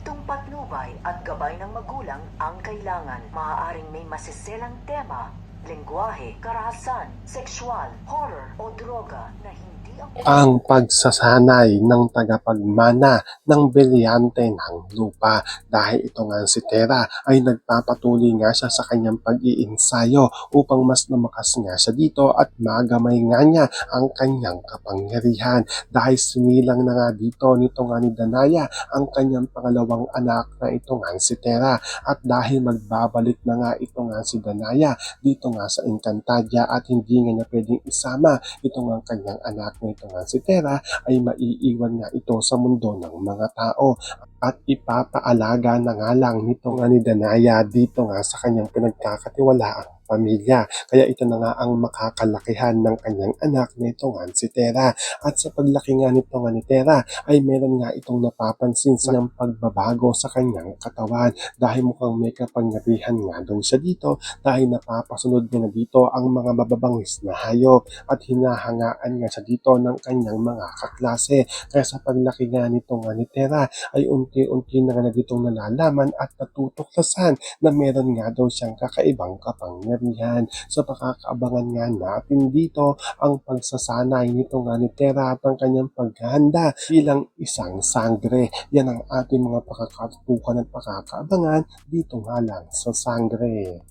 Humentong patnubay at gabay ng magulang ang kailangan. Maaaring may masiselang tema, lengguwahe, karahasan, sexual, horror o droga na hindi ang pagsasanay ng tagapagmana ng belyante ng lupa. Dahil ito nga si Tera ay nagpapatuloy nga siya sa kanyang pag-iinsayo upang mas lumakas nga siya dito at magamay nga niya ang kanyang kapangyarihan. Dahil sinilang na nga dito nito nga ni Danaya ang kanyang pangalawang anak na ito nga si Tera. At dahil magbabalik na nga ito nga si Danaya dito nga sa Encantadia at hindi nga niya pwedeng isama ito nga kanyang anak na ito nga si Tera, ay maiiwan nga ito sa mundo ng mga tao at ipapaalaga na nga lang nito nga ni Danaya dito nga sa kanyang pinagkakatiwalaang pamilya. Kaya ito na nga ang makakalakihan ng kanyang anak na ito nga si Tera. At sa paglaki nga nito nga ni Tera ay meron nga itong napapansin sa kanyang pagbabago sa kanyang katawan dahil mukhang may kapangyarihan nga daw siya dito dahil napapasunod niya na dito ang mga mababangis na hayop at hinahangaan nga siya dito ng kanyang mga kaklase. Kaya sa paglaki nga nito nga ni Tera ay unti-unti na nga dito nalalaman at natutuklasan na meron nga daw siyang kakaibang kapangyarihan. So pakakaabangan nga natin dito ang pagsasanay nito nga ni Tera at ang kanyang paghahanda bilang isang sangre. Yan ang ating mga pakakatutukan at pakakaabangan dito nga lang sa sangre.